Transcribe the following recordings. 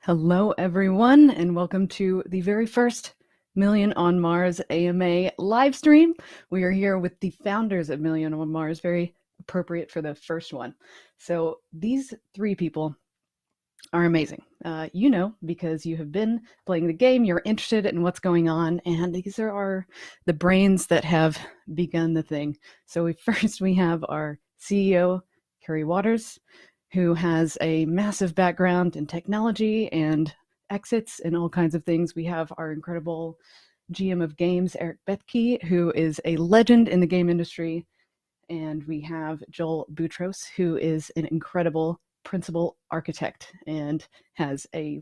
Hello, everyone, and welcome to the very first Million on Mars AMA live stream. We are here with the founders of Million on Mars, very appropriate for the first one. So these three people are amazing. You know, because you have been playing the game, you're interested in what's going on, and these are the brains that have begun the thing. So we have our CEO, Carrie Waters, who has a massive background in technology and exits and all kinds of things. We have our incredible GM of games, Eric Bethke, who is a legend in the game industry. And we have Joel Boutros, who is an incredible principal architect and has a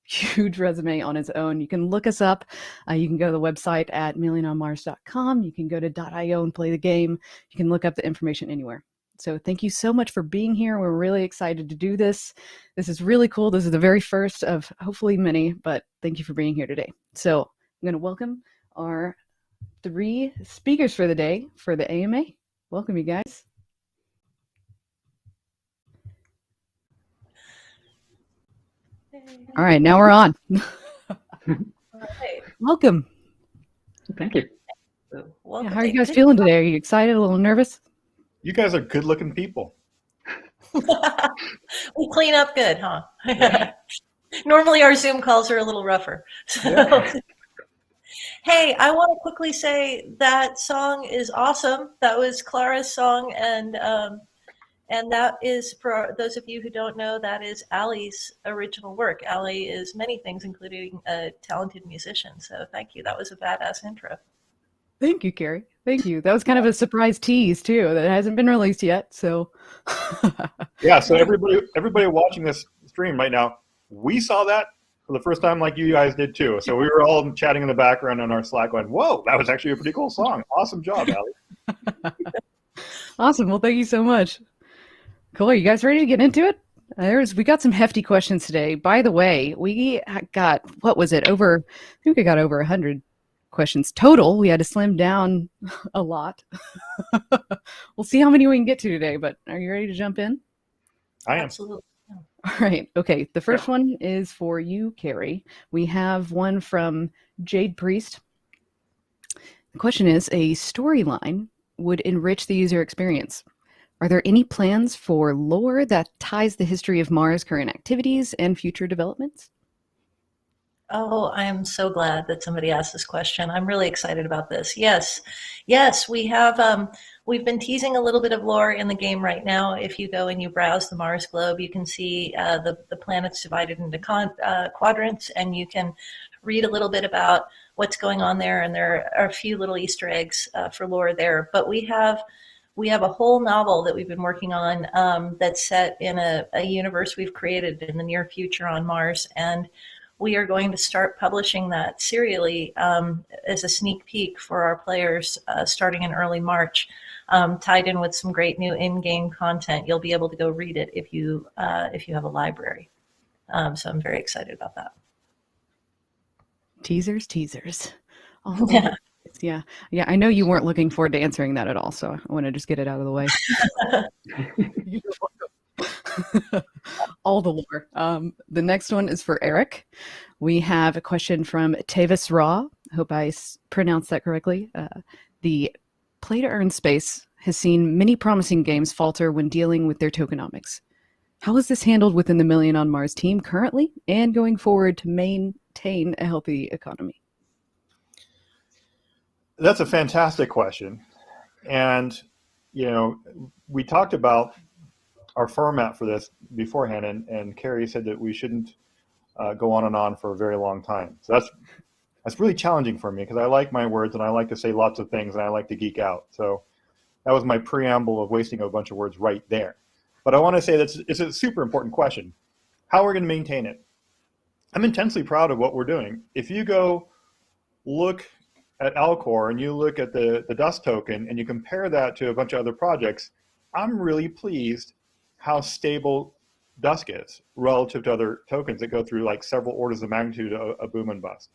huge resume on his own. You can look us up. You can go to the website at milliononmars.com. You can go to .io and play the game. You can look up the information anywhere. So thank you so much for being here. We're really excited to do this. This is really cool. This is the very first of hopefully many, but thank you for being here today. So I'm going to welcome our three speakers for the day for the AMA. Welcome, you guys. All right, now we're on. Welcome. Thank you. Yeah, how are you guys feeling today? Are you excited, a little nervous? You guys are good-looking people. We clean up good, huh? Yeah. Normally our Zoom calls are a little rougher. So. Yeah. Hey, I want to quickly say that song is awesome. That was Clara's song, and that is, for those of you who don't know, that is Allie's original work. Allie is many things, including a talented musician. So thank you. That was a badass intro. Thank you, Carrie. Thank you. That was kind of a surprise tease too. That hasn't been released yet. So yeah. So everybody watching this stream right now, we saw that for the first time, like you guys did too. So we were all chatting in the background on our Slack, going, "Whoa, that was actually a pretty cool song. Awesome job, Allie." Awesome. Well, thank you so much. Cool. Are you guys ready to get into it? We got some hefty questions today. By the way, we got, what was it? I think we got over 100 questions total. We had to slim down a lot. We'll see how many we can get to today, but are you ready to jump in? I am. Absolutely. All right. Okay. The first one is for you, Carrie. We have one from Jade Priest. The question is, a storyline would enrich the user experience. Are there any plans for lore that ties the history of Mars' current activities and future developments? Oh, I am so glad that somebody asked this question. I'm really excited about this. Yes, we have. We've been teasing a little bit of lore in the game right now. If you go and you browse the Mars globe, you can see the planets divided into quadrants, and you can read a little bit about what's going on there. And there are a few little Easter eggs for lore there. But we have a whole novel that we've been working on that's set in a universe we've created in the near future on Mars, and we are going to start publishing that serially as a sneak peek for our players starting in early March, tied in with some great new in-game content. You'll be able to go read it if you have a library. So I'm very excited about that. Teasers. Yeah. Yeah. Yeah. I know you weren't looking forward to answering that at all. So I want to just get it out of the way. You're welcome. All the lore. The next one is for Eric. We have a question from Tavis Raw. Hope I pronounced that correctly. The play to earn space has seen many promising games falter when dealing with their tokenomics. How is this handled within the Million on Mars team currently and going forward to maintain a healthy economy? That's a fantastic question. And, you know, we talked about our format for this beforehand, and Carrie said that we shouldn't go on and on for a very long time. So that's really challenging for me because I like my words and I like to say lots of things and I like to geek out. So that was my preamble of wasting a bunch of words right there. But I want to say that it's a super important question. How we're going to maintain it. I'm intensely proud of what we're doing. If you go look at Alcor and you look at the Dust token and you compare that to a bunch of other projects, I'm really pleased how stable Dusk is relative to other tokens that go through like several orders of magnitude of boom and bust.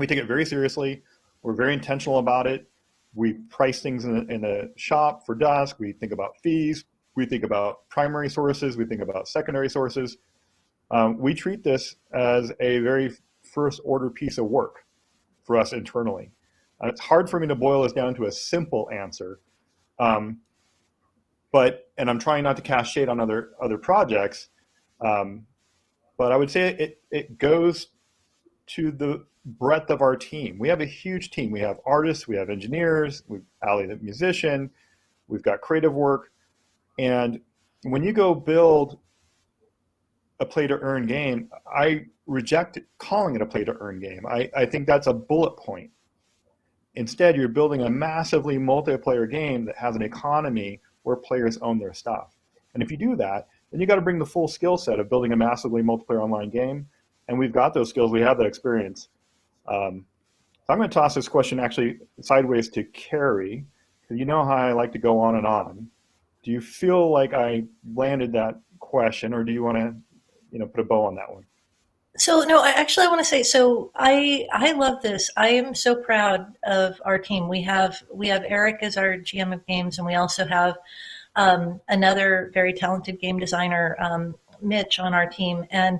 We take it very seriously. We're very intentional about it. We price things in the shop for Dusk. We think about fees. We think about primary sources. We think about secondary sources. We treat this as a very first order piece of work for us internally. It's hard for me to boil this down to a simple answer. And I'm trying not to cast shade on other projects. But I would say it goes to the breadth of our team. We have a huge team. We have artists, we have engineers, we've Ali the musician, we've got creative work. And when you go build a play to earn game, I reject calling it a play to earn game. I think that's a bullet point. Instead, you're building a massively multiplayer game that has an economy where players own their stuff. And if you do that, then you got to bring the full skill set of building a massively multiplayer online game. And we've got those skills, we have that experience. So I'm going to toss this question actually sideways to Carrie, because you know how I like to go on and on. Do you feel like I landed that question, or do you want to, put a bow on that one? So no, I want to say, so I love this. I am so proud of our team. We have Eric as our GM of games, and we also have another very talented game designer, Mitch, on our team. And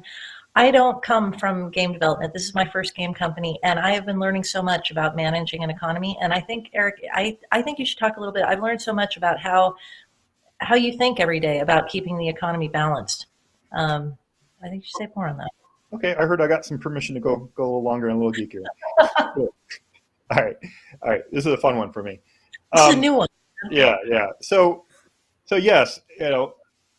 I don't come from game development. This is my first game company, and I have been learning so much about managing an economy. And I think, Eric, I think you should talk a little bit. I've learned so much about how you think every day about keeping the economy balanced. I think you should say more on that. Okay, I heard I got some permission to go a little longer and a little geekier. Cool. All right. This is a fun one for me. This is a new one. Yeah. So yes,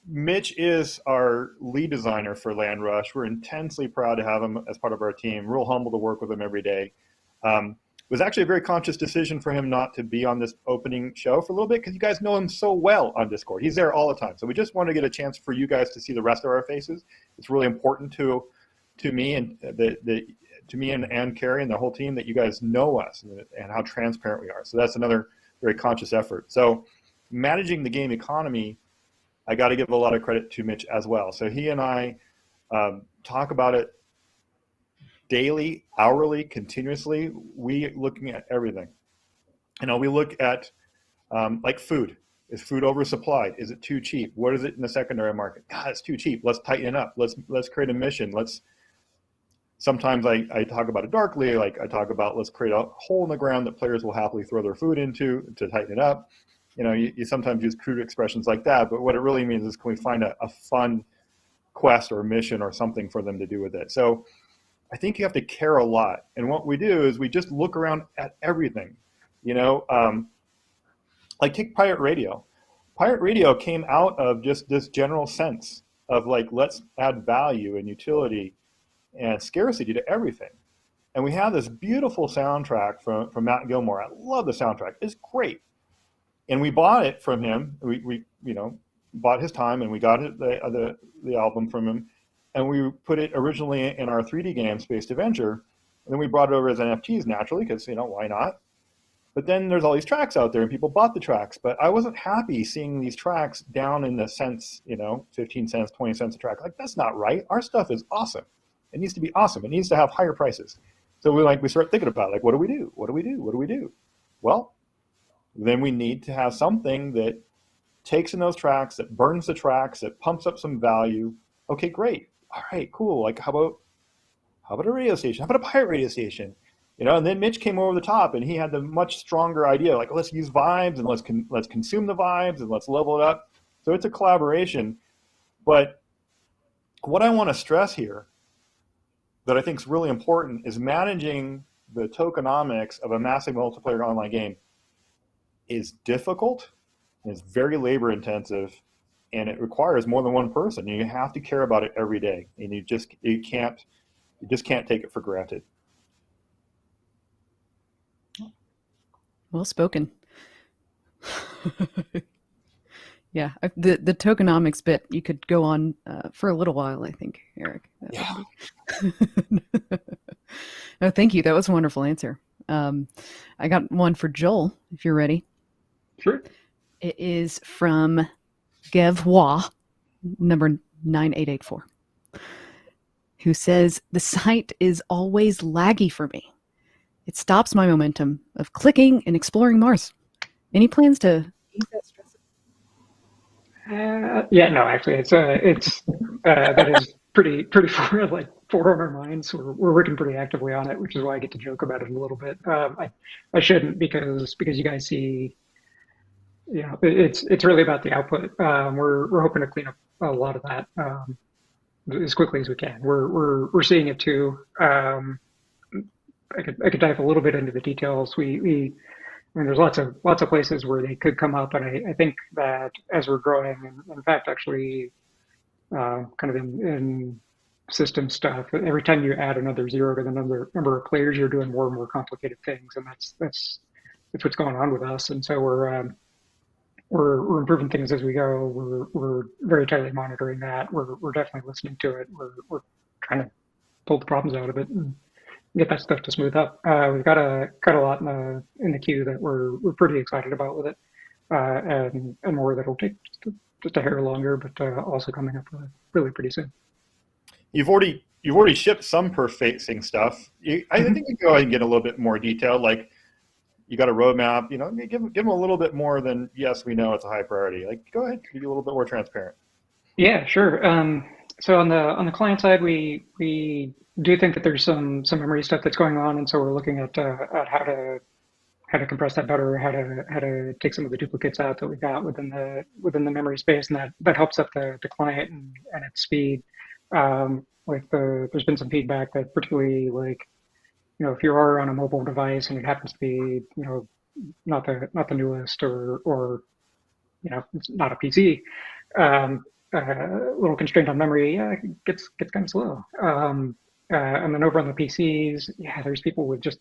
Mitch is our lead designer for Land Rush. We're intensely proud to have him as part of our team. Real humble to work with him every day. It was actually a very conscious decision for him not to be on this opening show for a little bit because you guys know him so well on Discord. He's there all the time. So we just want to get a chance for you guys to see the rest of our faces. It's really important to me and to me and Carrie and the whole team that you guys know us and how transparent we are. So that's another very conscious effort. So managing the game economy, I got to give a lot of credit to Mitch as well. So he and I talk about it daily, hourly, continuously. We looking at everything. We look at like food. Is food oversupplied? Is it too cheap? What is it in the secondary market? God, it's too cheap. Let's tighten it up. Let's create a mission. Sometimes I talk about it darkly. Like I talk about let's create a hole in the ground that players will happily throw their food into to tighten it up. You sometimes use crude expressions like that, but what it really means is can we find a fun quest or mission or something for them to do with it? So I think you have to care a lot. And what we do is we just look around at everything, like take Pirate Radio. Pirate Radio came out of just this general sense of like, let's add value and utility and scarcity to everything. And we have this beautiful soundtrack from Matt Gilmore. I love the soundtrack. It's great. And we bought it from him. We bought his time and we got the album from him. And we put it originally in our 3D game, Spaced Adventure. And then we brought it over as NFTs naturally because, why not? But then there's all these tracks out there and people bought the tracks. But I wasn't happy seeing these tracks down in the cents, 15 cents, 20 cents a track. Like, that's not right. Our stuff is awesome. It needs to be awesome. It needs to have higher prices. So we start thinking about like, what do we do? What do we do? What do we do? Well, then we need to have something that takes in those tracks, that burns the tracks, that pumps up some value. Okay, great. All right, cool. Like how about a radio station? How about a pirate radio station? And then Mitch came over the top and he had the much stronger idea, like let's use vibes and let's consume the vibes and let's level it up. So it's a collaboration. But what I want to stress here that I think is really important is managing the tokenomics of a massive multiplayer online game is difficult, and it's very labor intensive, and it requires more than one person. You have to care about it every day, and you just can't take it for granted. Well spoken. Yeah, the tokenomics bit, you could go on for a little while, I think, Eric. Yeah. No, thank you. That was a wonderful answer. I got one for Joel, if you're ready. Sure. It is from Gevwa, number 9884, who says, the site is always laggy for me. It stops my momentum of clicking and exploring Mars. Any plans to ease that stress? Yeah, no, actually, it's that is pretty forefront on our minds. We're working pretty actively on it, which is why I get to joke about it a little bit. I shouldn't because you guys see, it's really about the output. We're hoping to clean up a lot of that as quickly as we can. We're seeing it too. I could dive a little bit into the details. I mean, there's lots of places where they could come up, and I think that as we're growing, and in fact, actually, kind of in system stuff, every time you add another zero to the number of players, you're doing more and more complicated things, and that's what's going on with us. And so we're improving things as we go. We're very tightly monitoring that. We're definitely listening to it. We're trying to pull the problems out of it and get that stuff to smooth up. We've got a lot in the queue that we're pretty excited about with it, and more that'll take just a hair longer, but also coming up really pretty soon. You've already shipped some perf-facing stuff. I think you go ahead and get a little bit more detailed. Like you got a roadmap. Give them a little bit more than yes, we know it's a high priority. Like go ahead, be a little bit more transparent. Yeah, sure. So on the client side, we do think that there's some memory stuff that's going on, and so we're looking at how to compress that better, how to take some of the duplicates out that we got within the memory space, and that helps up the client and its speed. There's been some feedback that particularly if you are on a mobile device and it happens to be not the newest or it's not a PC. A little constraint on memory, it gets kind of slow. And then over on the PCs, there's people with just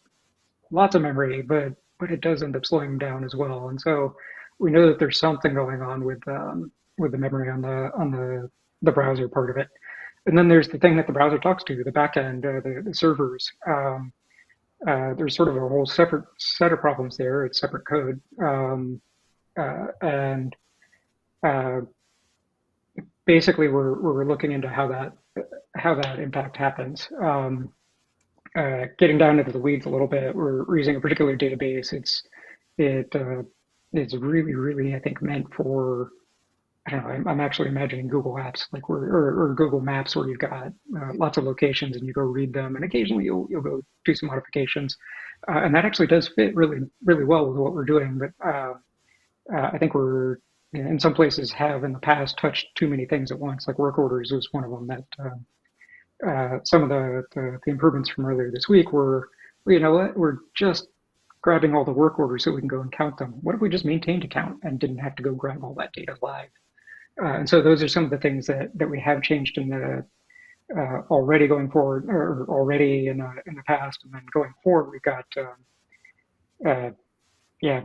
lots of memory, but it does end up slowing down as well. And so we know that there's something going on with the memory on the browser part of it. And then there's the thing that the browser talks to, the backend, the servers. There's sort of a whole separate set of problems there. It's separate code, and basically we're looking into how that impact happens. Getting down into the weeds a little bit, we're using a particular database. It's really I think meant for, I don't know, I'm actually imagining Google Apps or Google Maps where you've got lots of locations and you go read them, and occasionally you'll go do some modifications, and that actually does fit really well with what we're doing. But I think we're in some places have in the past touched too many things at once. Like work orders was one of them that some of the improvements from earlier this week were, you know what, we're just grabbing all the work orders so we can go and count them. What if we just maintained a count and didn't have to go grab all that data live? And so those are some of the things that we have changed in the already going forward, or already in the past, and then going forward we've got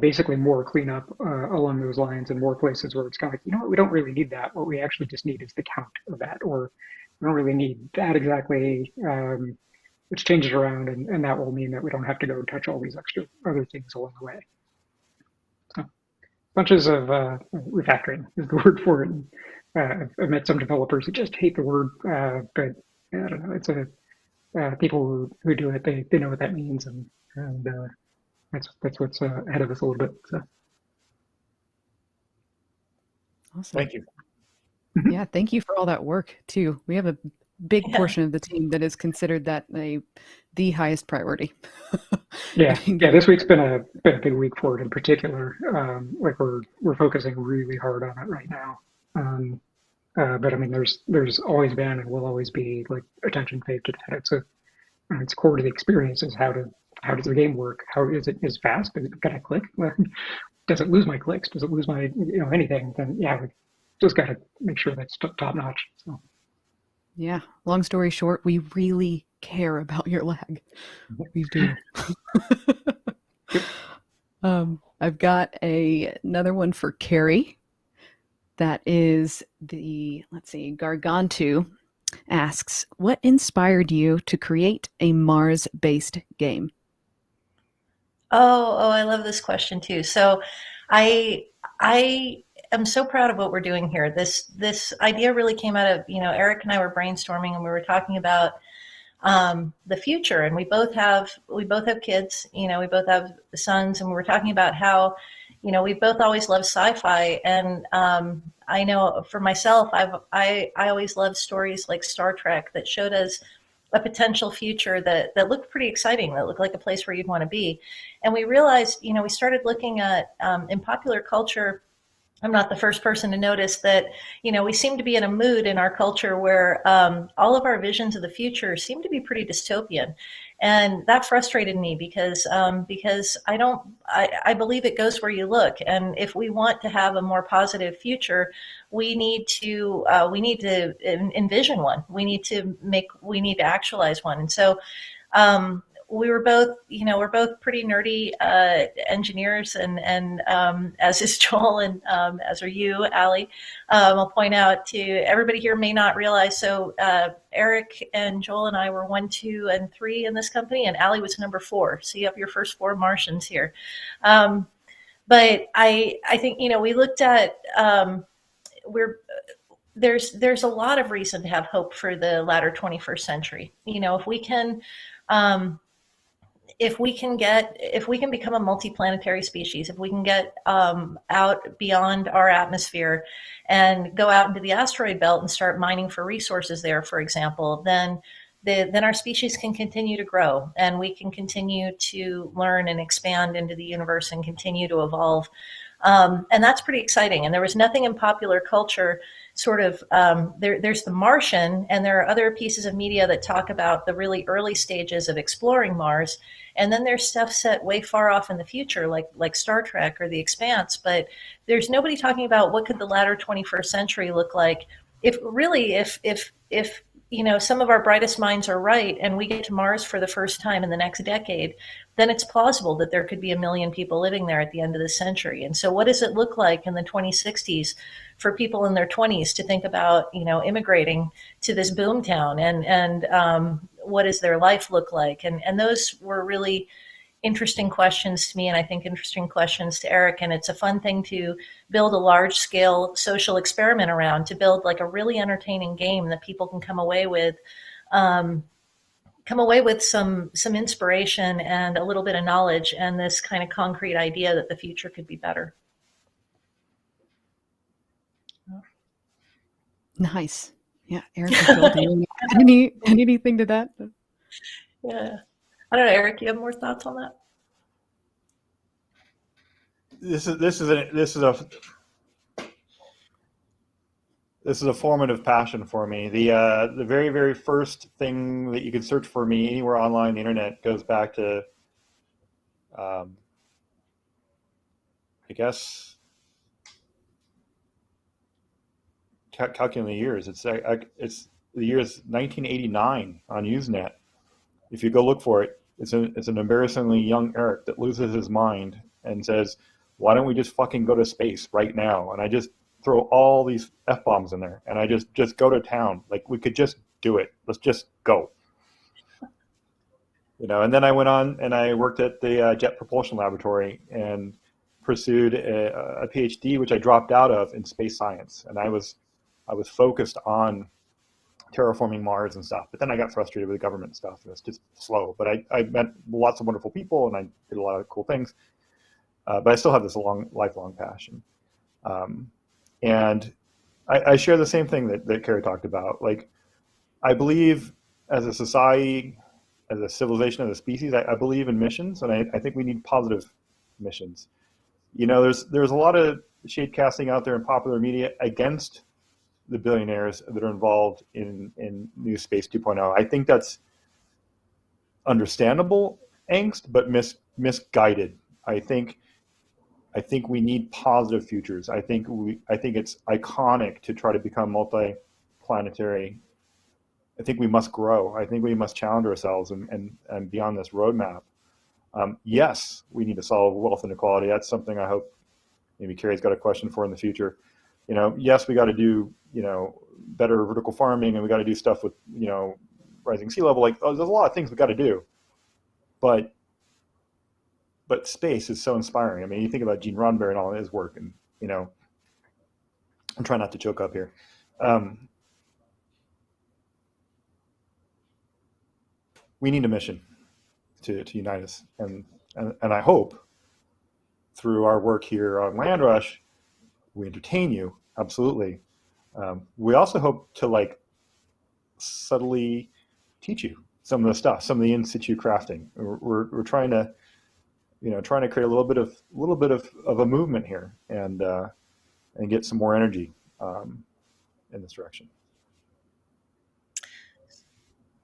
basically more cleanup along those lines, and more places where it's kind of like, you know what, we don't really need that. What we actually just need is the count of that, or we don't really need that exactly, which changes around, and that will mean that we don't have to go touch all these extra other things along the way. So, bunches of refactoring is the word for it. I've met some developers who just hate the word, but I don't know, people who do it, they know what that means, and that's what's ahead of us a little bit. So. Awesome. Thank you. Yeah, thank you for all that work too. We have a big Yeah. portion of the team that is considered that the highest priority. Yeah, This week's been a big week for it in particular. Like we're focusing really hard on it right now. But I mean, there's always been and will always be like attention paid to that. It's core to the experience is how does the game work? How is it is fast? Can I click? Does it lose my clicks? Does it lose my anything? Then yeah, we just got to make sure that's top notch. So. Yeah. Long story short, we really care about your lag. We do. I've got another one for Carrie. That is Gargantu asks, what inspired you to create a Mars-based game? Oh, I love this question too. So I am so proud of what we're doing here. This idea really came out of, Eric and I were brainstorming and we were talking about the future, and we both have kids, we both have sons, and we were talking about how, we both always loved sci-fi, and I know for myself, I always loved stories like Star Trek that showed us a potential future that looked pretty exciting, that looked like a place where you'd want to be. And we realized, we started looking at in popular culture. I'm not the first person to notice that, we seem to be in a mood in our culture where all of our visions of the future seem to be pretty dystopian. And that frustrated me because I believe it goes where you look. And if we want to have a more positive future, we need to envision one. We need to actualize one. And so we were both, we're both pretty nerdy engineers, and as is Joel, and as are you, Allie. I'll point out to everybody here may not realize. So Eric and Joel and I were 1, 2, and 3 in this company, and Allie was number 4. So you have your first 4 Martians here. But I think we looked at there's a lot of reason to have hope for the latter 21st century. If we can become a multiplanetary species, if we can get out beyond our atmosphere and go out into the asteroid belt and start mining for resources there, for example, then our species can continue to grow, and we can continue to learn and expand into the universe and continue to evolve. And that's pretty exciting. And there was nothing in popular culture there's The Martian, and there are other pieces of media that talk about the really early stages of exploring Mars. And then there's stuff set way far off in the future, like Star Trek or The Expanse. But there's nobody talking about what could the latter 21st century look like if some of our brightest minds are right and we get to Mars for the first time in the next decade, then it's plausible that there could be 1 million people living there at the end of the century. And so what does it look like in the 2060s for people in their 20s to think about, immigrating to this boom town, and what does their life look like? And those were really interesting questions to me, and I think interesting questions to Eric. And it's a fun thing to build a large scale social experiment around, to build like a really entertaining game that people can come away with some inspiration and a little bit of knowledge, and this kind of concrete idea that the future could be better. Nice. Yeah, Eric and Joel, do you have anything to that? Yeah. I don't know, Eric, you have more thoughts on that? This is a formative passion for me. The very, very first thing that you can search for me anywhere online on the internet goes back to, I guess, calculating the years. It's the year's 1989 on Usenet. If you go look for it, it's an embarrassingly young Eric that loses his mind and says, "Why don't we just fucking go to space right now?" And I just throw all these F-bombs in there, and I just go to town. Like, we could just do it. Let's just go. And then I went on and I worked at the Jet Propulsion Laboratory and pursued a PhD, which I dropped out of, in space science. And I was focused on terraforming Mars and stuff. But then I got frustrated with the government stuff, and it's just slow. But I met lots of wonderful people, and I did a lot of cool things. But I still have this lifelong passion. And I share the same thing that Carrie talked about. Like, I believe as a society, as a civilization, as a species, I believe in missions, and I think we need positive missions. You know, there's a lot of shade casting out there in popular media against the billionaires that are involved in New Space 2.0. I think that's understandable angst, but misguided. I think we need positive futures. I think it's iconic to try to become multi-planetary. I think we must grow. I think we must challenge ourselves and be on this roadmap. Yes, we need to solve wealth inequality. That's something I hope maybe Carrie's got a question for in the future. You know, yes, we got to do, you know, better vertical farming, and we got to do stuff with, you know, rising sea level. Like, there's a lot of things we got to do, but space is so inspiring. I mean, you think about Gene Roddenberry and all his work, and, you know, I'm trying not to choke up here. We need a mission to unite us, and I hope through our work here on Land Rush, we entertain you, absolutely. We also hope to, like, subtly teach you some of the stuff, some of the in situ crafting. We're trying to, you know, create a little bit of a movement here, and get some more energy in this direction.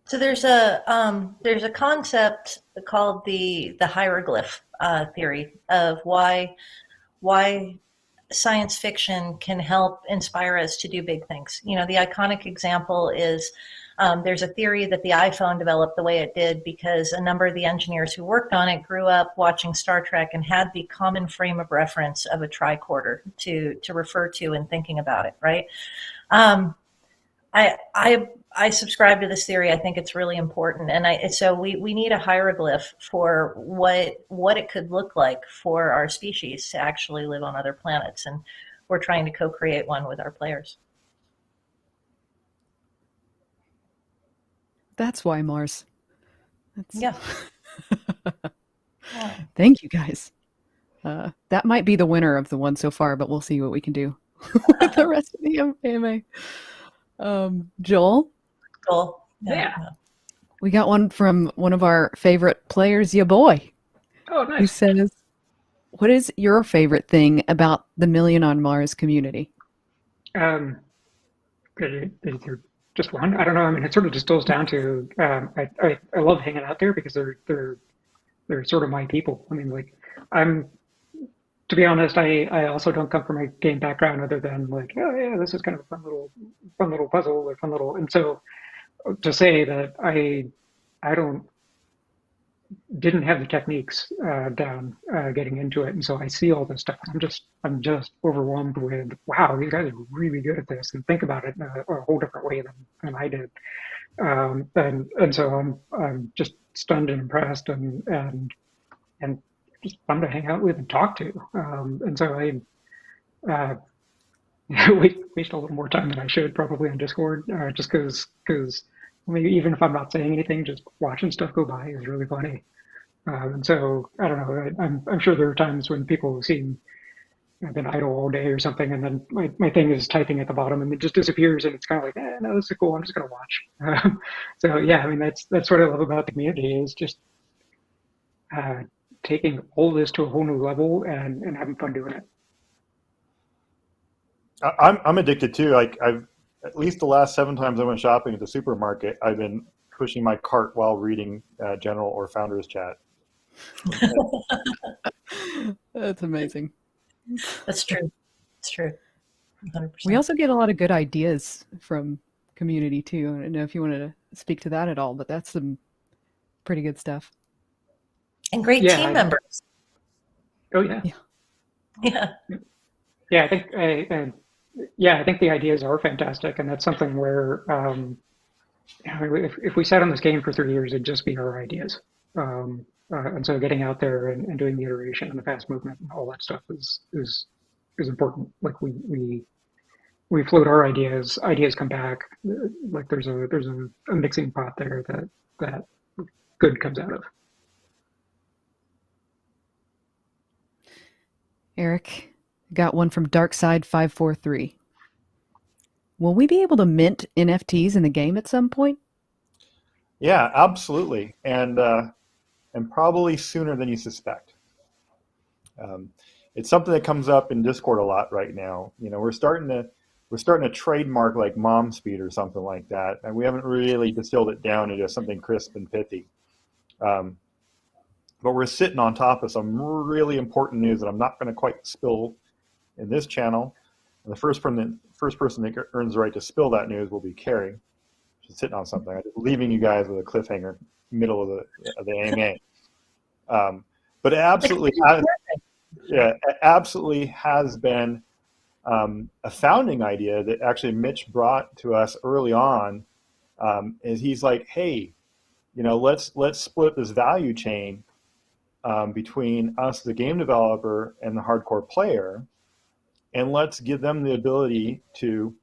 So there's a concept called the hieroglyph theory of why science fiction can help inspire us to do big things. You know, the iconic example is there's a theory that the iPhone developed the way it did because a number of the engineers who worked on it grew up watching Star Trek and had the common frame of reference of a tricorder to refer to in thinking about it, right? I subscribe to this theory. I think it's really important, and so we need a hieroglyph for what it could look like for our species to actually live on other planets, and we're trying to co-create one with our players. That's why Mars. Yeah. Thank you, guys. That might be the winner of the one so far, but we'll see what we can do with the rest of the AMA. Joel? Cool. Yeah. We got one from one of our favorite players, ya boy. Oh, nice. Who says, what is your favorite thing about the Million on Mars community? Just one. I don't know. I mean, it sort of distills down to I love hanging out there because they're sort of my people. I mean, like, to be honest, I also don't come from a game background other than, like, oh yeah, this is kind of a fun little puzzle or fun little. And so to say that I didn't have the techniques down getting into it, and so I see all this stuff. I'm just overwhelmed with, wow, these guys are really good at this and think about it in a whole different way than I did. And so I'm just stunned and impressed and just fun to hang out with and talk to. And so I waste a little more time than I should probably on Discord, just because maybe even if I'm not saying anything, just watching stuff go by is really funny. And so I don't know. I'm sure there are times when people see I've been idle all day or something, and then my thing is typing at the bottom, and it just disappears, and it's kind of like, no, this is cool. I'm just gonna watch. So yeah, I mean that's what I love about the community is just taking all this to a whole new level and having fun doing it. I'm addicted too. Like, I've at least the last 7 times I went shopping at the supermarket, I've been pushing my cart while reading general or founders chat. That's amazing. That's true. It's true. 100%. We also get a lot of good ideas from community too. I don't know if you wanted to speak to that at all, but that's some pretty good stuff. And great team members. Oh yeah. Yeah. Yeah, I think I think the ideas are fantastic, and that's something where if we sat on this game for 3 years, it'd just be our ideas. And so getting out there and doing the iteration and the fast movement and all that stuff is important. Like we we float our ideas, ideas come back. Like there's a mixing pot there that good comes out of. Eric, got one from Darkside543. Will we be able to mint NFTs in the game at some point? Yeah, absolutely, and probably sooner than you suspect. Um, it's something that comes up in Discord a lot right now. You know, we're starting to trademark like mom speed or something like that, and we haven't really distilled it down into something crisp and pithy. Um, but we're sitting on top of some really important news that I'm not going to quite spill in this channel. And the first person that earns the right to spill that news will be Carrie. She's sitting on something. I'm just leaving you guys with a cliffhanger, middle of the AMA. But it absolutely has, yeah, it absolutely has been a founding idea that actually Mitch brought to us early on. Is he's like, hey, you know, let's split this value chain between us, the game developer, and the hardcore player, and let's give them the ability to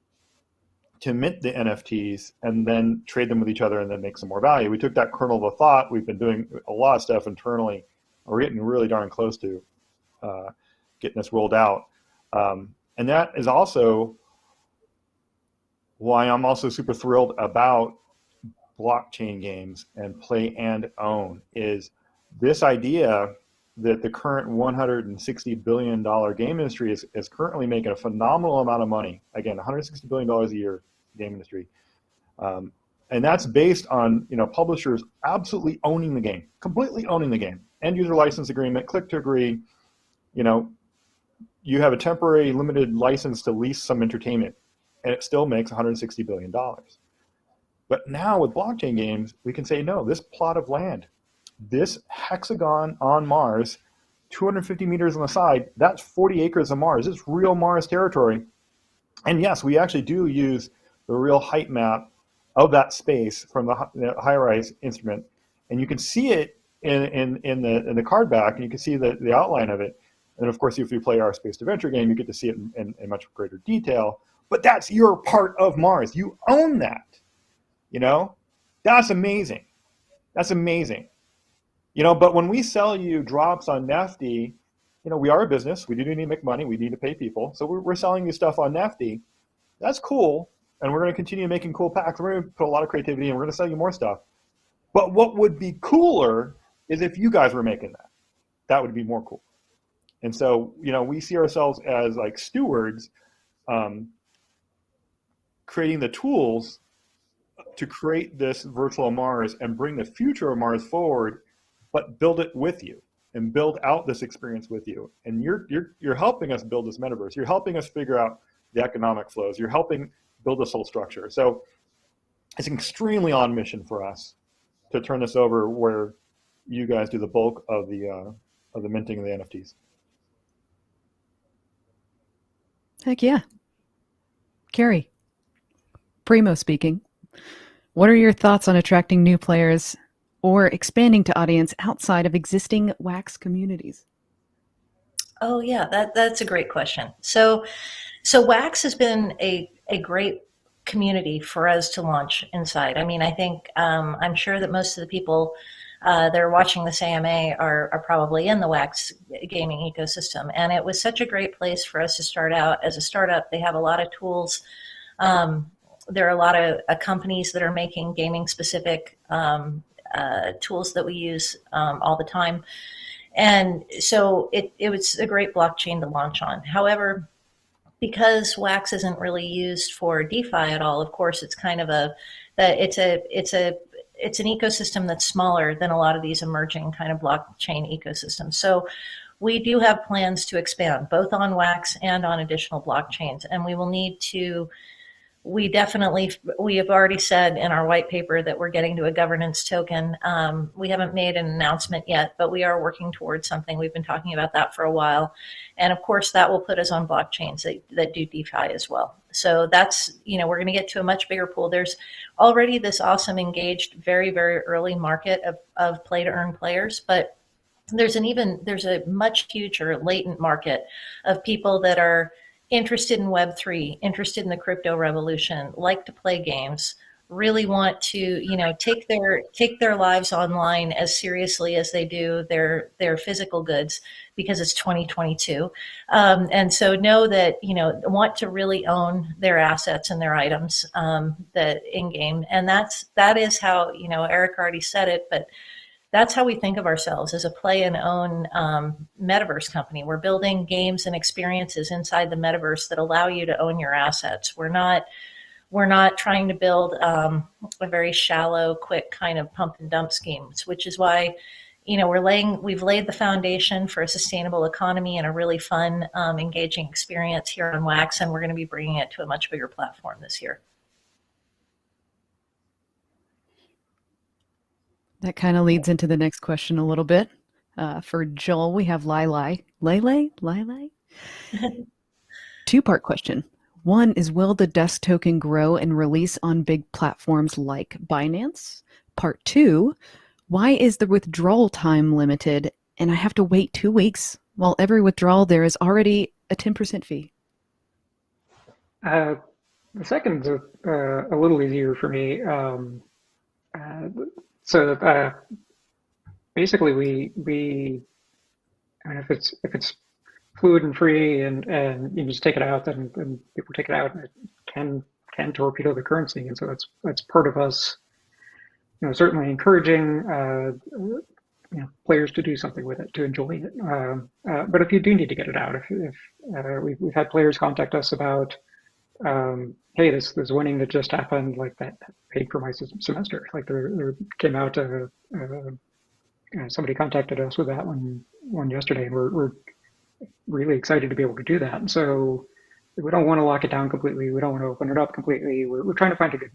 mint the NFTs and then trade them with each other and then make some more value. We took that kernel of a thought. We've been doing a lot of stuff internally. We're getting really darn close to getting this rolled out. And that is also why I'm also super thrilled about blockchain games and play and own, is this idea that the current $160 billion game industry is currently making a phenomenal amount of money. Again, $160 billion a year game industry. And that's based on, you know, publishers absolutely owning the game, completely owning the game. End user license agreement, click to agree, you know, you have a temporary limited license to lease some entertainment, and it still makes $160 billion. But now with blockchain games, we can say, no, this plot of land, this hexagon on Mars, 250 meters on the side, that's 40 acres of Mars. It's real Mars territory. And yes, we actually do use the real height map of that space from the HiRise instrument. And you can see it in the card back, and you can see the outline of it. And of course, if you play our Space Adventure game, you get to see it in much greater detail. But that's your part of Mars. You own that. You know, that's amazing. That's amazing. You know, but when we sell you drops on Nifty, you know, we are a business. We do need to make money. We need to pay people. So we're selling you stuff on Nifty. That's cool. And we're going to continue making cool packs. We're going to put a lot of creativity and we're going to sell you more stuff. But what would be cooler is if you guys were making that. That would be more cool. And so, you know, we see ourselves as like stewards, creating the tools to create this virtual Mars and bring the future of Mars forward, but build it with you and build out this experience with you. And you're helping us build this metaverse. You're helping us figure out the economic flows. You're helping build this whole structure. So it's extremely on mission for us to turn this over where you guys do the bulk of the minting of the NFTs. Heck yeah. Carrie, Primo speaking. What are your thoughts on attracting new players or expanding to audience outside of existing Wax communities? Oh yeah, that's a great question. So Wax has been a great community for us to launch inside. I mean, I think I'm sure that most of the people that are watching this AMA are probably in the Wax gaming ecosystem, and it was such a great place for us to start out as a startup. They have a lot of tools. There are a lot of companies that are making gaming specific tools that we use all the time. And so it was a great blockchain to launch on. However, because Wax isn't really used for DeFi at all, of course, it's kind of it's an ecosystem that's smaller than a lot of these emerging kind of blockchain ecosystems. So we do have plans to expand both on Wax and on additional blockchains, and we will need to. We have already said in our white paper that we're getting to a governance token. We haven't made an announcement yet, but we are working towards something. We've been talking about that for a while. And of course, that will put us on blockchains that do DeFi as well. So that's, you know, we're going to get to a much bigger pool. There's already this awesome engaged, very, very early market of play to earn players, but there's a much future latent market of people that are interested in Web3, interested in the crypto revolution, like to play games, really want to, take their lives online as seriously as they do their physical goods, because it's 2022. And so know that, want to really own their assets and their items, that in game. And that is how, Eric already said it, but that's how we think of ourselves, as a play and own metaverse company. We're building games and experiences inside the metaverse that allow you to own your assets. We're not trying to build a very shallow, quick kind of pump and dump schemes, which is why, we've laid the foundation for a sustainable economy and a really fun, engaging experience here on Wax, and we're going to be bringing it to a much bigger platform this year. That kind of leads into the next question a little bit. For Joel, we have Lyle. Two-part question. One is, will the dust token grow and release on big platforms like Binance? Part two, why is the withdrawal time limited and I have to wait 2 weeks? While every withdrawal there is already a 10% fee. The second's a little easier for me. So basically, I mean, if it's fluid and free and you just take it out, then people take it out, and it can torpedo the currency, and so that's part of us, certainly encouraging players to do something with it, to enjoy it. But if you do need to get it out, if we've had players contact us about, hey, this winning that just happened, like that paid for my semester. Like there came out, somebody contacted us with that one yesterday, and we're really excited to be able to do that. And so we don't want to lock it down completely. We don't want to open it up completely. We're trying to find a good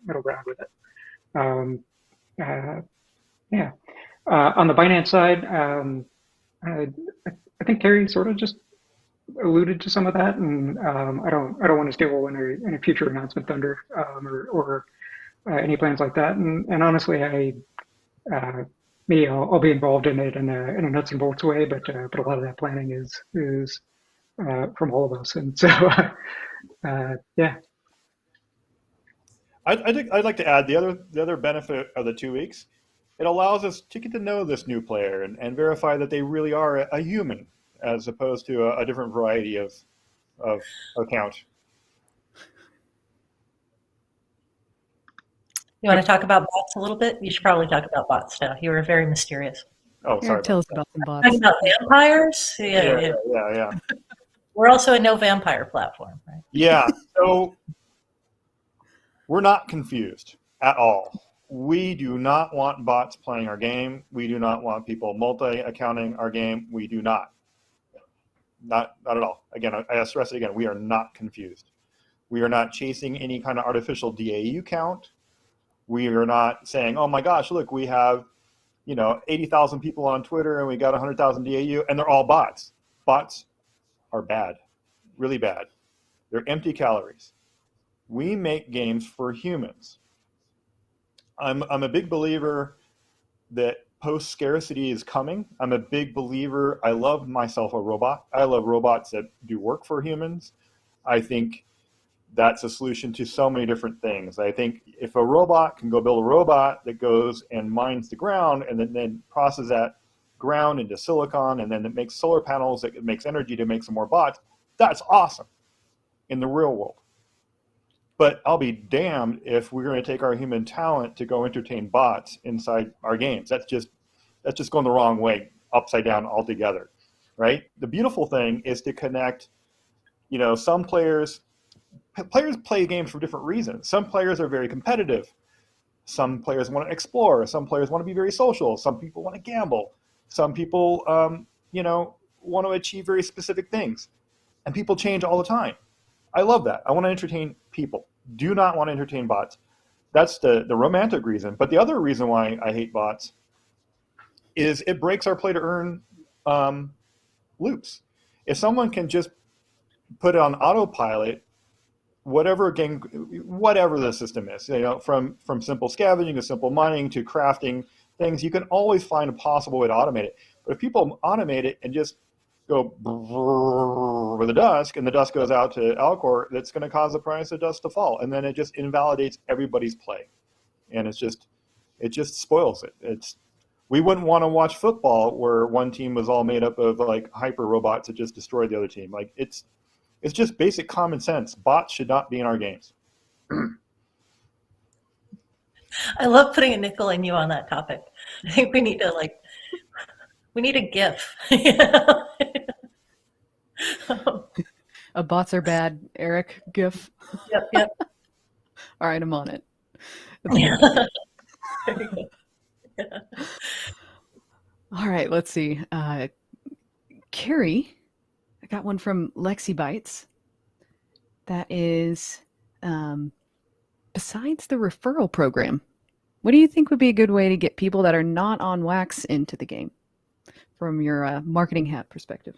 middle ground with it. On the Binance side, I think Terry sort of just alluded to some of that, and I don't want to steal any future announcement thunder, or any plans like that. And honestly, I'll be involved in it in a nuts and bolts way, but a lot of that planning is from all of us, and so yeah. I think I'd like to add the other benefit of the 2 weeks. It allows us to get to know this new player and verify that they really are a human, as opposed to a different variety of account. You want to talk about bots a little bit? You should probably talk about bots now. You were very mysterious. Oh, sorry. Tell us about some bots. Talking about vampires? Yeah. We're also a no vampire platform, right? Yeah. So we're not confused at all. We do not want bots playing our game. We do not want people multi-accounting our game. We do not. Not at all. Again, I stress it again. We are not confused. We are not chasing any kind of artificial DAU count. We are not saying, oh my gosh, look, we have 80,000 people on Twitter and we got 100,000 DAU, and they're all bots. Bots are bad, really bad. They're empty calories. We make games for humans. I'm a big believer that post-scarcity is coming. I'm a big believer. I love myself a robot. I love robots that do work for humans. I think that's a solution to so many different things. I think if a robot can go build a robot that goes and mines the ground and then processes that ground into silicon, and then it makes solar panels, that makes energy to make some more bots, that's awesome in the real world. But I'll be damned if we're going to take our human talent to go entertain bots inside our games. That's just going the wrong way, upside down altogether, right? The beautiful thing is to connect, some players play games for different reasons. Some players are very competitive. Some players want to explore. Some players want to be very social. Some people want to gamble. Some people, want to achieve very specific things. And people change all the time. I love that. I want to entertain people. Do not want to entertain bots. That's the romantic reason. But the other reason why I hate bots is it breaks our play to earn loops. If someone can just put it on autopilot, whatever the system is, from simple scavenging to simple mining to crafting things, you can always find a possible way to automate it. But if people automate it and just go with the dust, and the dust goes out to Alcor, that's going to cause the price of dust to fall, and then it just invalidates everybody's play, and it just spoils it. We wouldn't want to watch football where one team was all made up of like hyper robots that just destroyed the other team. Like it's just basic common sense. Bots should not be in our games. I love putting a nickel in you on that topic. I think we need a GIF. Bots are bad, Eric. GIF. Yep. All right, I'm on it. There you go. All right, let's see. Carrie, I got one from Lexi Bites. That is, besides the referral program, what do you think would be a good way to get people that are not on Wax into the game from your marketing hat perspective?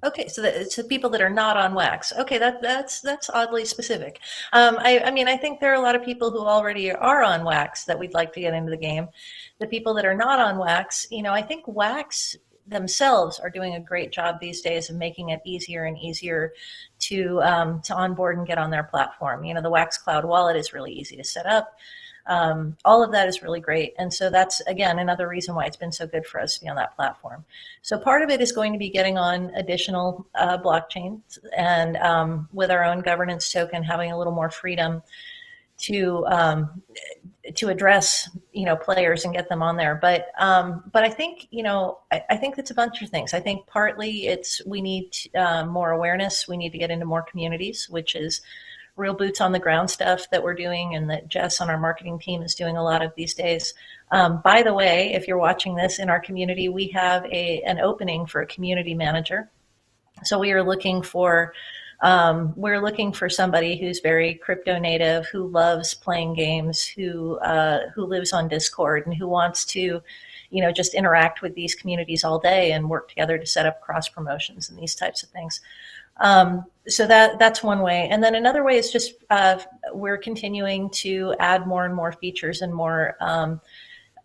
Okay, so people that are not on Wax. Okay, that's oddly specific. I think there are a lot of people who already are on Wax that we'd like to get into the game. The people that are not on Wax, I think Wax themselves are doing a great job these days of making it easier and easier to onboard and get on their platform. The Wax Cloud wallet is really easy to set up. All of that is really great. And so that's, again, another reason why it's been so good for us to be on that platform. So part of it is going to be getting on additional blockchains and with our own governance token, having a little more freedom to address, players and get them on there. But I think, I think it's a bunch of things. I think partly we need more awareness. We need to get into more communities, which is real boots on the ground stuff that we're doing and that Jess on our marketing team is doing a lot of these days. By the way, if you're watching this in our community, we have an opening for a community manager. So we are looking for somebody who's very crypto native, who loves playing games, who lives on Discord and who wants to, just interact with these communities all day and work together to set up cross promotions and these types of things. So that's one way. And then another way is just we're continuing to add more and more features and more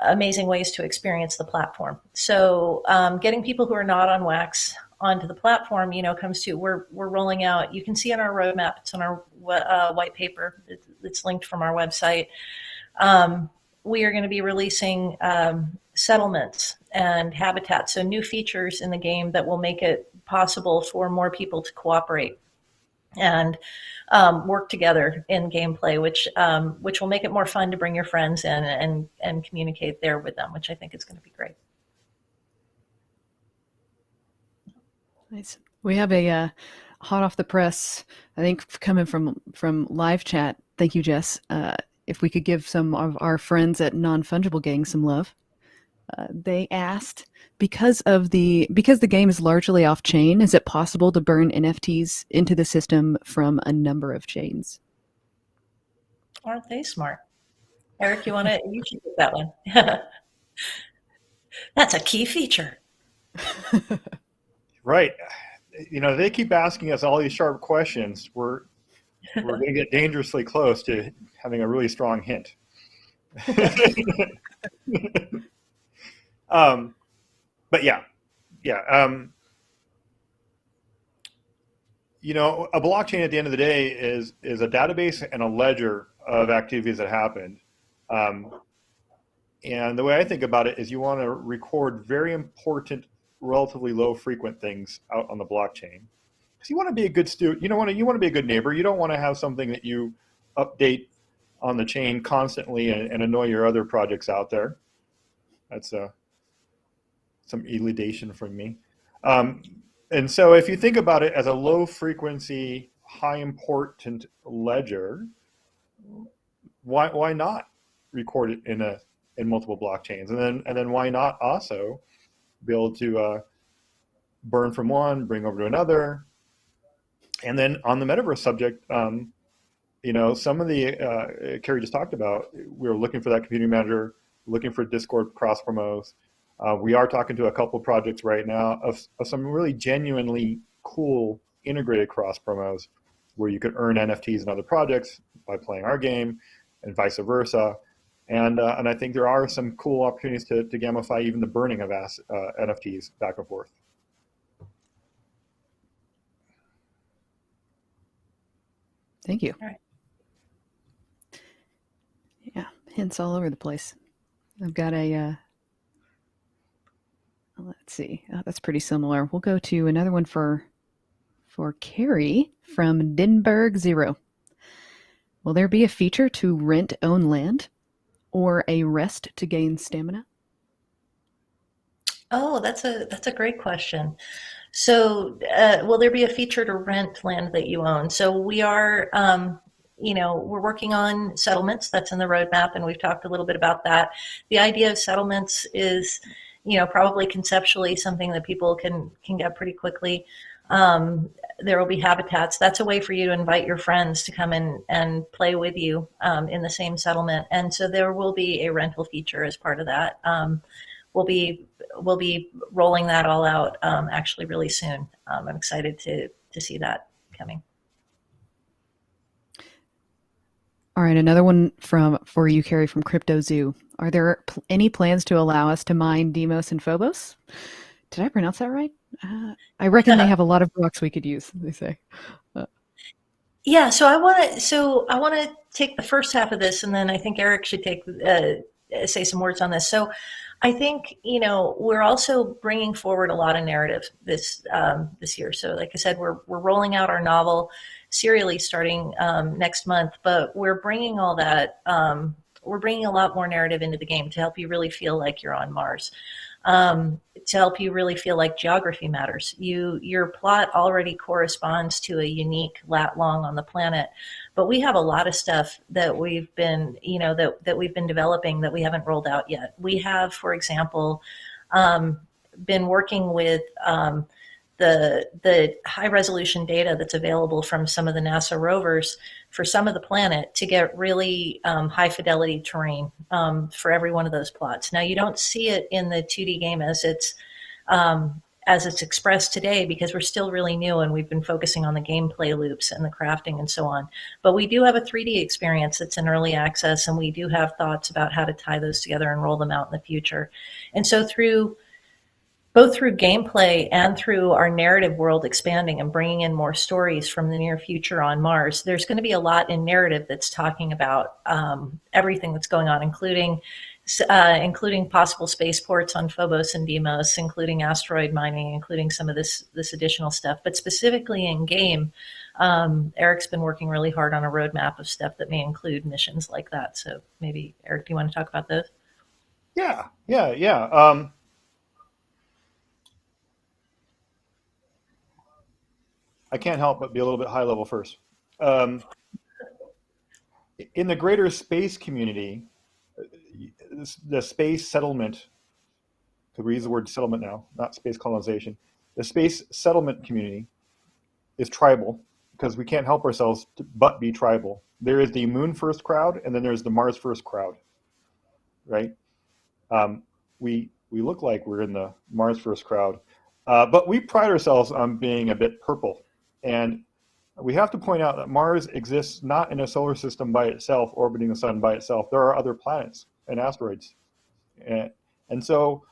amazing ways to experience the platform. So getting people who are not on Wax onto the platform, comes to we're rolling out. You can see on our roadmap, it's on our white paper. It's linked from our website. We are going to be releasing settlements and habitats, so new features in the game that will make it possible for more people to cooperate and work together in gameplay, which will make it more fun to bring your friends in and communicate there with them, which I think is going to be great. Nice. We have a hot off the press, I think, coming from live chat. Thank you, Jess. If we could give some of our friends at Non-Fungible Gang some love. They asked, because the game is largely off chain, is it possible to burn NFTs into the system from a number of chains? Aren't they smart? Eric, you should get that one. That's a key feature. Right. They keep asking us all these sharp questions. We're going to get dangerously close to having a really strong hint. But yeah. A blockchain at the end of the day is a database and a ledger of activities that happened. And the way I think about it is you want to record very important, relatively low frequent things out on the blockchain. Because you want to be a good student. You want to be a good neighbor. You don't want to have something that you update on the chain constantly and annoy your other projects out there. That's some eludation from me. And so if you think about it as a low frequency, high important ledger, why not record it in multiple blockchains? And then why not also be able to burn from one, bring over to another? And then on the metaverse subject, some of the Carrie just talked about, we were looking for that community manager, looking for Discord cross promos. We are talking to a couple projects right now of some really genuinely cool integrated cross promos where you could earn NFTs in other projects by playing our game and vice versa. And I think there are some cool opportunities to gamify even the burning of NFTs back and forth. Thank you. All right. Yeah, hints all over the place. I've got a, let's see, that's pretty similar. We'll go to another one for Carrie from Dinberg Zero. Will there be a feature to rent own land or a rest to gain stamina? Oh, that's a great question. So, will there be a feature to rent land that you own? So we are, we're working on settlements. That's in the roadmap, and we've talked a little bit about that. The idea of settlements is, probably conceptually something that people can get pretty quickly. There will be habitats. That's a way for you to invite your friends to come in and play with you in the same settlement. And so there will be a rental feature as part of that. We'll be rolling that all out actually really soon. I'm excited to see that coming. All right, another one for you, Carrie, from Crypto Zoo. Are there any plans to allow us to mine Deimos and Phobos? Did I pronounce that right? I reckon they have a lot of rocks we could use, they say. Yeah, so I want to take the first half of this, and then I think Eric should say some words on this. So I think we're also bringing forward a lot of narrative this year. So like I said, we're rolling out our novel serially starting next month, but we're bringing all that. We're bringing a lot more narrative into the game to help you really feel like you're on Mars. To help you really feel like geography matters. Your plot already corresponds to a unique lat long on the planet, but we have a lot of stuff that we've been, that we've been developing that we haven't rolled out yet. We have, for example, been working with the high resolution data that's available from some of the NASA rovers for some of the planet to get really high fidelity terrain for every one of those plots. Now you don't see it in the 2D game as it's expressed today because we're still really new and we've been focusing on the gameplay loops and the crafting and so on. But we do have a 3D experience that's in early access, and we do have thoughts about how to tie those together and roll them out in the future. And so both through gameplay and through our narrative world expanding and bringing in more stories from the near future on Mars, there's going to be a lot in narrative that's talking about everything that's going on, including possible spaceports on Phobos and Deimos, including asteroid mining, including some of this additional stuff. But specifically in game, Eric's been working really hard on a roadmap of stuff that may include missions like that. So maybe, Eric, do you want to talk about those? Yeah. I can't help but be a little bit high level first. In the greater space community, the space settlement, because we use the word settlement now, not space colonization, the space settlement community is tribal because we can't help ourselves but be tribal. There is the Moon First crowd, and then there's the Mars First crowd, right? We look like we're in the Mars First crowd, but we pride ourselves on being a bit purple. And we have to point out that Mars exists not in a solar system by itself, orbiting the sun by itself. There are other planets and asteroids. And so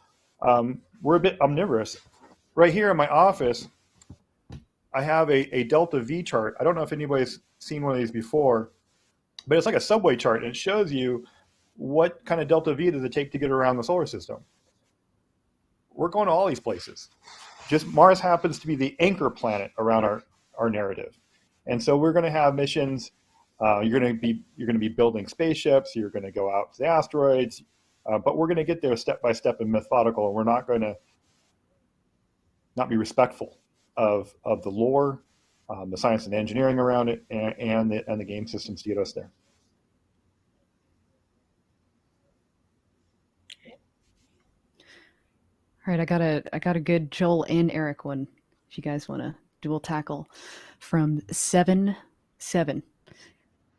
we're a bit omnivorous. Right here in my office, I have a delta V chart. I don't know if anybody's seen one of these before, but it's like a subway chart, and it shows you what kind of delta V does it take to get around the solar system. We're going to all these places. Just Mars happens to be the anchor planet around our narrative. And so we're going to have missions. You're going to be building spaceships. You're going to go out to the asteroids, but we're going to get there step by step and methodical. And we're not going to not be respectful of the lore, the science and engineering around it, and the game systems to get us there. All right, I got a good Joel and Eric one. If you guys want to dual tackle, from 7-7.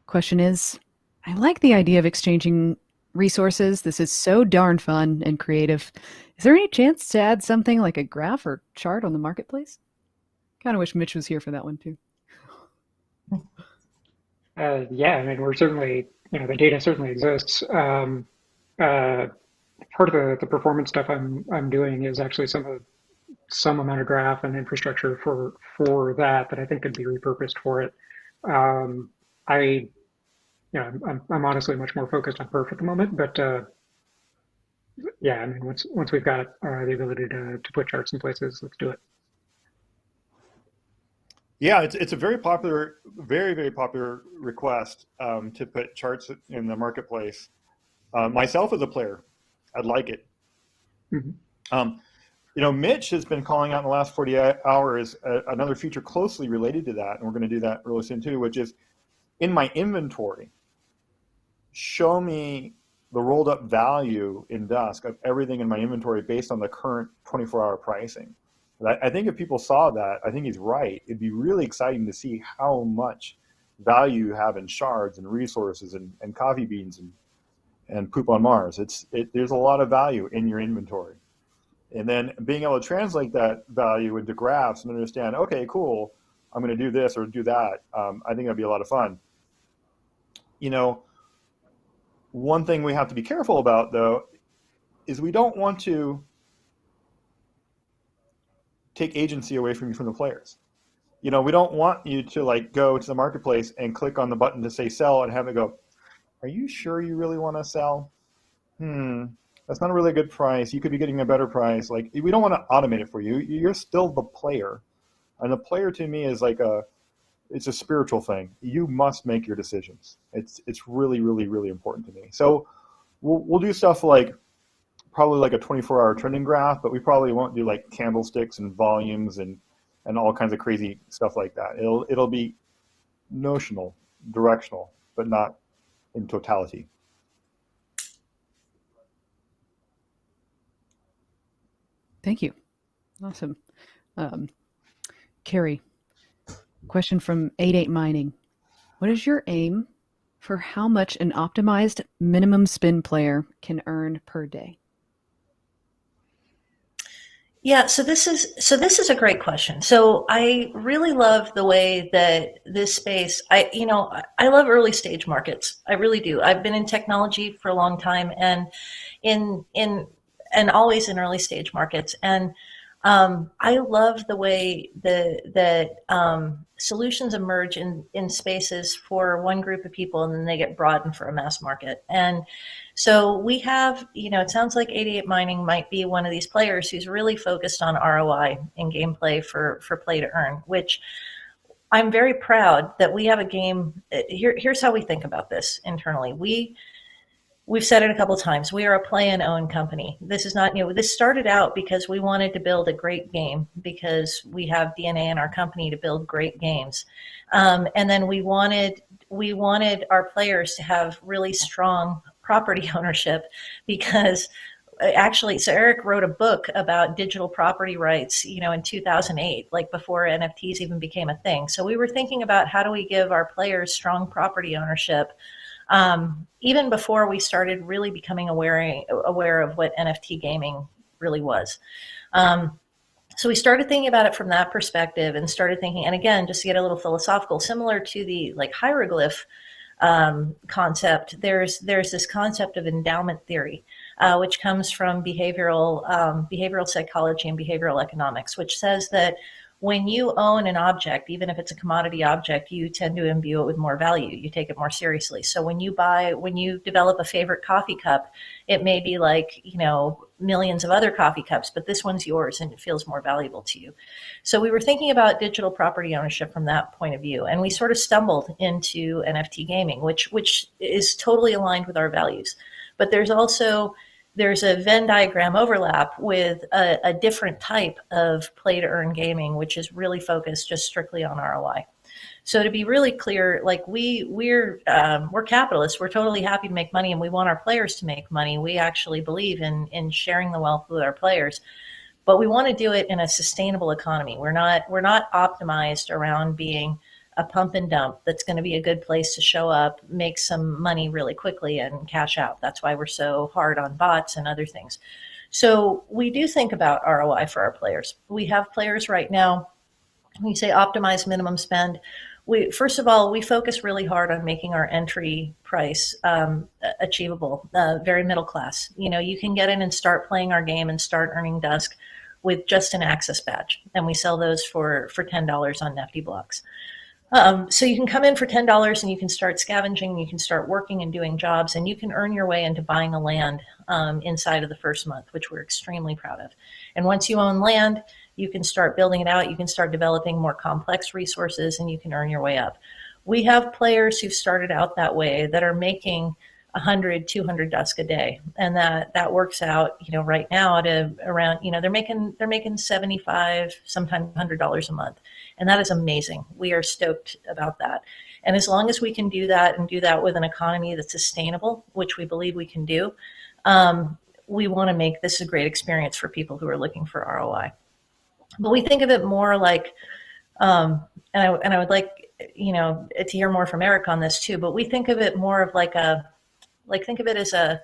Question is, I like the idea of exchanging resources. This is so darn fun and creative. Is there any chance to add something like a graph or chart on the marketplace? Kind of wish Mitch was here for that one too. Yeah, I mean, we're certainly, the data certainly exists. Part of the performance stuff I'm doing is actually some amount of graph and infrastructure for that I think could be repurposed for it. I, I'm honestly much more focused on perf at the moment, but yeah, I mean, once we've got the ability to put charts in places, let's do it. Yeah, it's a very popular, very popular request to put charts in the marketplace. Myself as a player, I'd like it. Mm-hmm. Mitch has been calling out in the last 48 hours another feature closely related to that, and we're going to do that really soon too, which is in my inventory, show me the rolled up value in Dusk of everything in my inventory based on the current 24-hour pricing. I think if people saw that, I think he's right. It'd be really exciting to see how much value you have in shards and resources and coffee beans and poop on Mars. There's a lot of value in your inventory. And then being able to translate that value into graphs and understand, okay, cool, I'm going to do this or do that. I think that'd be a lot of fun. One thing we have to be careful about, though, is we don't want to take agency away from you from the players. We don't want you to go to the marketplace and click on the button to say sell and have it go, are you sure you really want to sell? That's not a really good price. You could be getting a better price. We don't want to automate it for you. You're still the player. And the player to me is it's a spiritual thing. You must make your decisions. It's really, really, really important to me. So we'll do stuff probably a 24-hour trending graph, but we probably won't do candlesticks and volumes and all kinds of crazy stuff like that. It'll be notional, directional, but not in totality. Thank you. Awesome. Carrie, question from 88 Mining. What is your aim for how much an optimized minimum spin player can earn per day? Yeah, so this is a great question. So I really love the way that this space, I love early stage markets. I really do. I've been in technology for a long time and and always in early stage markets. And I love the way that solutions emerge in spaces for one group of people and then they get broadened for a mass market. And so we have, it sounds like 88 Mining might be one of these players who's really focused on ROI in gameplay for play to earn, which I'm very proud that we have a game. Here's how we think about this internally. We've said it a couple of times. We are a play and own company. This is not new. This started out because we wanted to build a great game because we have DNA in our company to build great games. And then we wanted our players to have really strong property ownership because actually, so Eric wrote a book about digital property rights, in 2008, before NFTs even became a thing. So we were thinking about how do we give our players strong property ownership even before we started really becoming aware of what NFT gaming really was. So we started thinking about it from that perspective and started thinking, and again, just to get a little philosophical, similar to the hieroglyph concept, there's this concept of endowment theory, which comes from behavioral psychology and behavioral economics, which says that when you own an object, even if it's a commodity object, you tend to imbue it with more value. You take it more seriously. So when you develop a favorite coffee cup, it may be millions of other coffee cups, but this one's yours and it feels more valuable to you. So we were thinking about digital property ownership from that point of view. And we sort of stumbled into NFT gaming, which is totally aligned with our values. But there's a Venn diagram overlap with a different type of play to earn gaming, which is really focused just strictly on ROI. So to be really clear, we're capitalists. We're totally happy to make money and we want our players to make money. We actually believe in sharing the wealth with our players, but we want to do it in a sustainable economy. We're not optimized around being a pump and dump that's going to be a good place to show up, make some money really quickly and cash out. That's why we're so hard on bots and other things. So we do think about ROI for our players. We have players right now, when you say optimize minimum spend, first of all, we focus really hard on making our entry price achievable, very middle class. You can get in and start playing our game and start earning Dusk with just an access badge. And we sell those for $10 on Nifty Blocks. So you can come in for $10 and you can start scavenging, and you can start working and doing jobs, and you can earn your way into buying a land inside of the first month, which we're extremely proud of. And once you own land, you can start building it out. You can start developing more complex resources, and you can earn your way up. We have players who've started out that way that are making 100, 200 dusk a day, and that works out, right now at around, they're making 75, sometimes $100 a month, and that is amazing. We are stoked about that, and as long as we can do that and do that with an economy that's sustainable, which we believe we can do, we want to make this a great experience for people who are looking for ROI. But we think of it more like, and I would like to hear more from Eric on this too. But we think of it more of think of it as a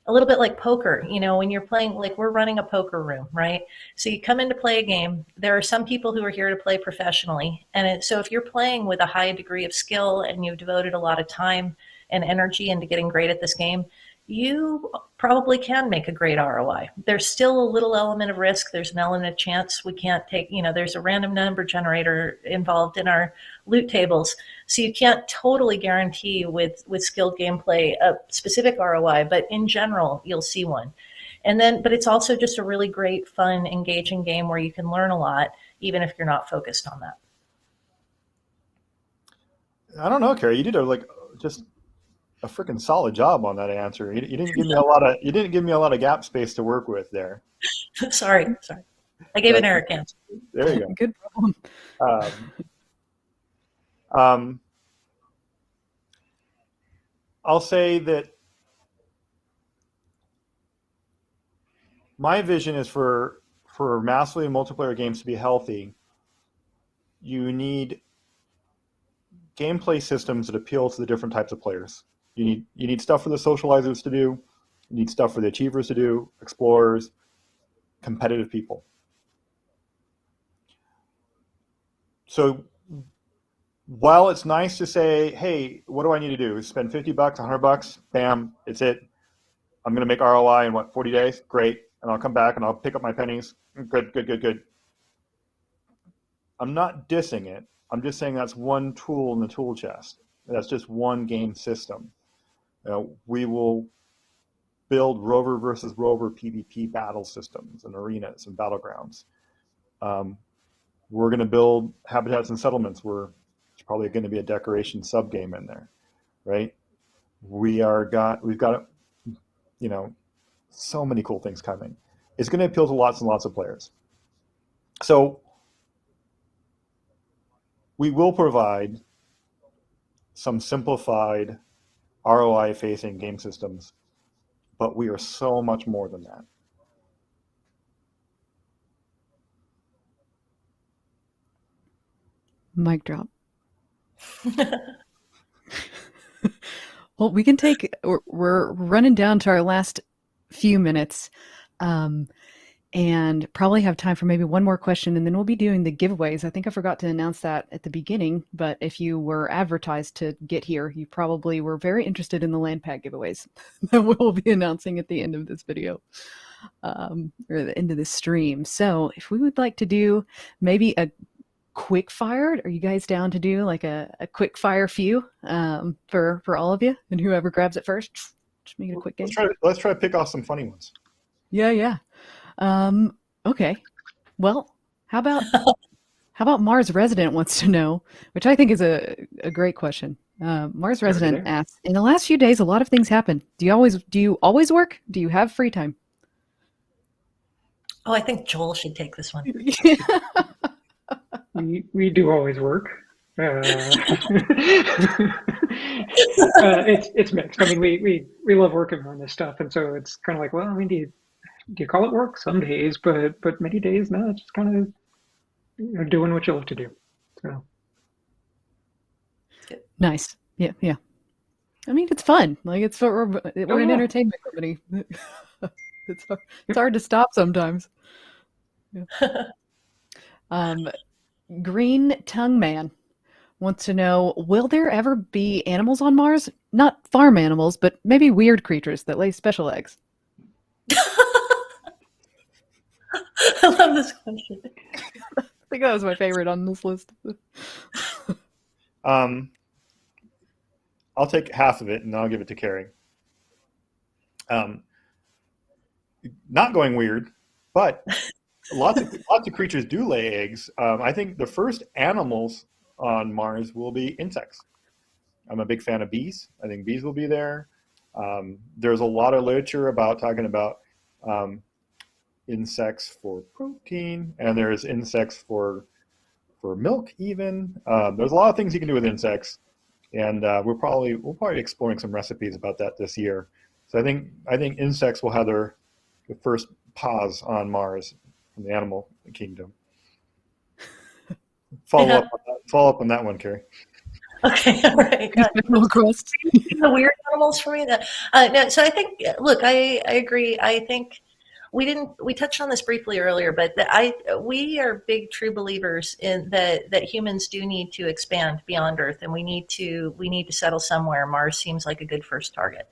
little bit like poker. When you're playing, like we're running a poker room, right? So you come in to play a game. There are some people who are here to play professionally, and so if you're playing with a high degree of skill and you've devoted a lot of time and energy into getting great at this game, you probably can make a great ROI. There's still a little element of risk. There's an element of chance. We can't take, there's a random number generator involved in our loot tables. So you can't totally guarantee with skilled gameplay a specific ROI, but in general, you'll see one. But it's also just a really great, fun, engaging game where you can learn a lot, even if you're not focused on that. I don't know, Carrie. You did just a freaking solid job on that answer. You didn't give me a lot of gap space to work with there. Sorry. I gave an Eric answer. There you go. Good problem. I'll say that my vision is for massively multiplayer games to be healthy, you need gameplay systems that appeal to the different types of players. You need stuff for the socializers to do. You need stuff for the achievers to do, explorers, competitive people. So while it's nice to say, hey, what do I need to do? Spend $50, $100, bam, it's it. I'm going to make ROI in 40 days? Great. And I'll come back and I'll pick up my pennies. Good. I'm not dissing it. I'm just saying that's one tool in the tool chest. That's just one game system. We will build rover versus rover PvP battle systems and arenas and battlegrounds. We're going to build habitats and settlements where there's probably going to be a decoration sub-game in there, right? We've got so many cool things coming. It's going to appeal to lots and lots of players. So we will provide some simplified ROI-facing game systems, but we are so much more than that. Mic drop. Well, we can we're running down to our last few minutes, and probably have time for maybe one more question, and then we'll be doing the giveaways. I think I forgot to announce that at the beginning, but if you were advertised to get here, you probably were very interested in the land pack giveaways that we'll be announcing at the end of this video, or the end of this stream. So if we would like to do maybe a quick fire, are you guys down to do like a quick fire few for all of you, and whoever grabs it first, just make it a quick game. Let's try to pick off some funny ones. Yeah. Okay. Well, how about Mars Resident wants to know, which I think is a great question. Mars Resident asks, in the last few days, a lot of things happen. Do you always work? Do you have free time? Oh, I think Joel should take this one. We do always work. It's mixed. I mean, we love working on this stuff, and so it's kind of like, well, I mean, do you call it work? Some days, but many days, no, it's just kind of doing what you love to do. So nice. Yeah. I mean, it's fun. Like we're an entertainment company. It's hard to stop sometimes. Yeah. Green Tongue Man wants to know, will there ever be animals on Mars? Not farm animals, but maybe weird creatures that lay special eggs. I love this question. I think that was my favorite on this list. I'll take half of it and I'll give it to Carrie. Not going weird, but lots of creatures do lay eggs. I think the first animals on Mars will be insects. I'm a big fan of bees. I think bees will be there. There's a lot of literature about talking about insects for protein, and there's insects for milk even. There's a lot of things you can do with insects, and we'll probably be exploring some recipes about that this year. So I think insects will have the first pause on Mars in the animal kingdom. Follow up on that one, Carrie. Okay, all right. Request. The weird animals for me. No, so I think, look, I agree. I think we touched on this briefly earlier, but we are big true believers in that humans do need to expand beyond Earth, and we need to settle somewhere. Mars seems like a good first target,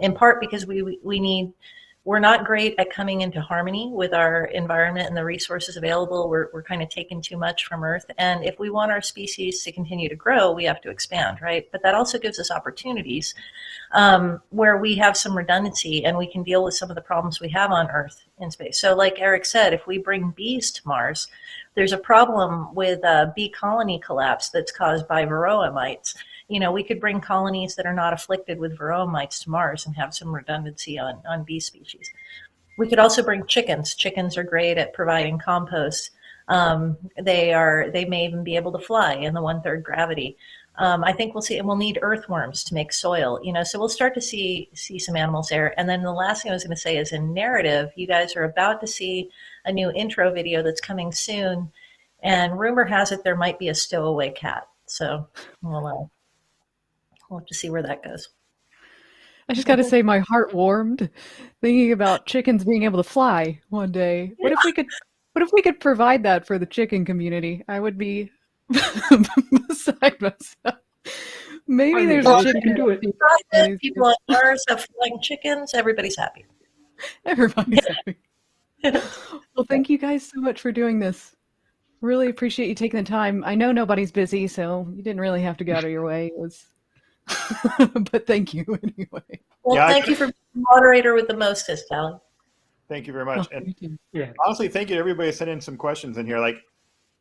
in part because we're not great at coming into harmony with our environment and the resources available. We're kind of taking too much from Earth. And if we want our species to continue to grow, we have to expand, right? But that also gives us opportunities where we have some redundancy and we can deal with some of the problems we have on Earth in space. So like Eric said, if we bring bees to Mars, there's a problem with bee colony collapse that's caused by varroa mites. We could bring colonies that are not afflicted with varroa mites to Mars and have some redundancy on bee species. We could also bring chickens. Chickens are great at providing compost. They may even be able to fly in the 1/3 gravity. I think we'll see, and we'll need earthworms to make soil, so we'll start to see some animals there. And then the last thing I was going to say is in narrative, you guys are about to see a new intro video that's coming soon. And rumor has it there might be a stowaway cat. So we'll have to see where that goes. I just got to say, my heart warmed thinking about chickens being able to fly one day. What if we could provide that for the chicken community? I would be beside myself. Maybe there's a chicken. Do it. People on Mars have flying chickens. Everybody's happy. Everybody's happy. Well, thank you guys so much for doing this. Really appreciate you taking the time. I know nobody's busy, so you didn't really have to go out of your way. It was. But thank you anyway. Well, thank you for being the moderator with the mostest, Callie. Thank you very much. And yeah, honestly, thank you to everybody sending in some questions in here. Like,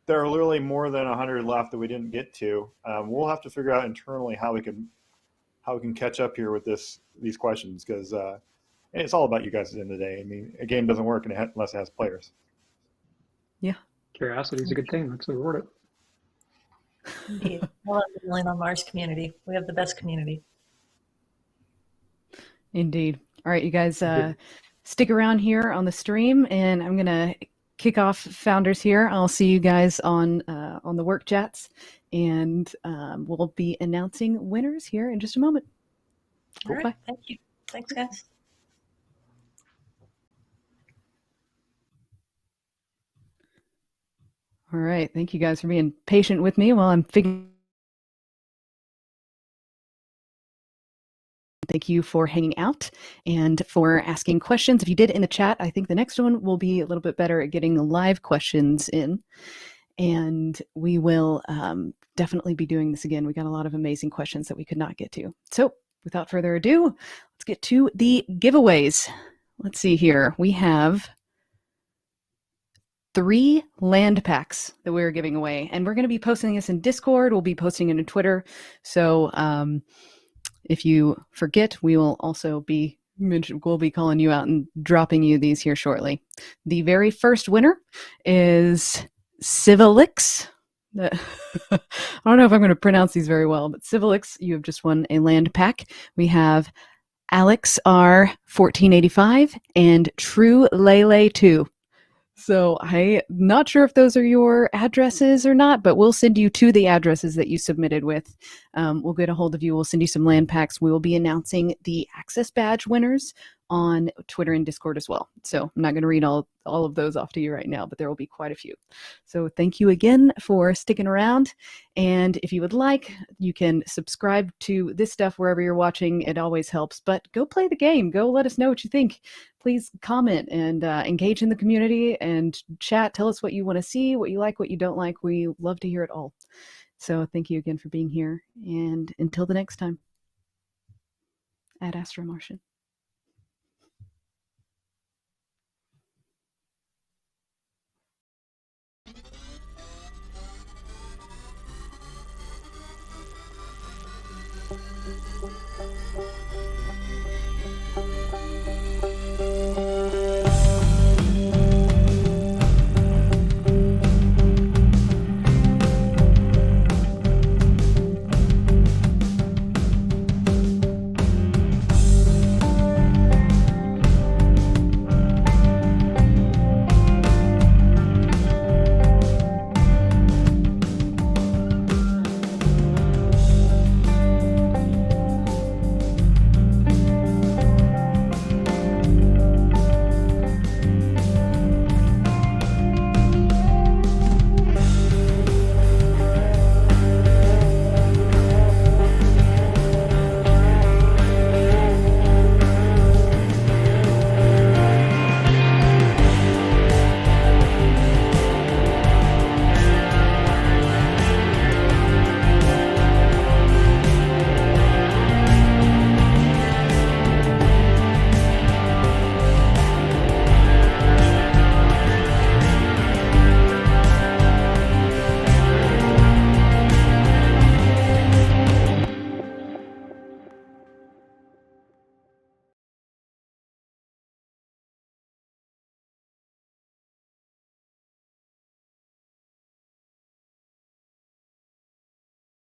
there are literally more than 100 left that we didn't get to. We'll have to figure out internally how we can catch up here with these questions, because it's all about you guys at the end of the day. I mean, a game doesn't work unless it has players. Yeah, curiosity is a good thing. Let's reward it. Indeed. Well, the Million on Mars community. We have the best community. Indeed. All right, you guys, stick around here on the stream, and I'm gonna kick off Founders here. I'll see you guys on the work chats, and we'll be announcing winners here in just a moment. All right. Thank you. Thanks, guys. All right. Thank you guys for being patient with me while I'm figuring. Thank you for hanging out and for asking questions. If you did in the chat, I think the next one will be a little bit better at getting live questions in. And we will definitely be doing this again. We got a lot of amazing questions that we could not get to. So without further ado, let's get to the giveaways. Let's see here. We have 3 land packs that we're giving away, and we're going to be posting this in Discord. We'll be posting it in Twitter. So if you forget, we will also be we'll be calling you out and dropping you these here shortly. The very first winner is Civilix. I don't know if I'm going to pronounce these very well, but Civilix, you have just won a land pack. We have Alex R 1485 and True Lele 2. So I'm not sure if those are your addresses or not, but we'll send you to the addresses that you submitted with. We'll get a hold of you. We'll send you some land packs. We will be announcing the access badge winners on Twitter and Discord as well. So I'm not going to read all of those off to you right now, but there will be quite a few. So thank you again for sticking around. And if you would like, you can subscribe to this stuff wherever you're watching. It always helps. But go play the game. Go let us know what you think. Please comment and engage in the community and chat. Tell us what you want to see, what you like, what you don't like. We love to hear it all. So thank you again for being here. And until the next time, at Astro Martian.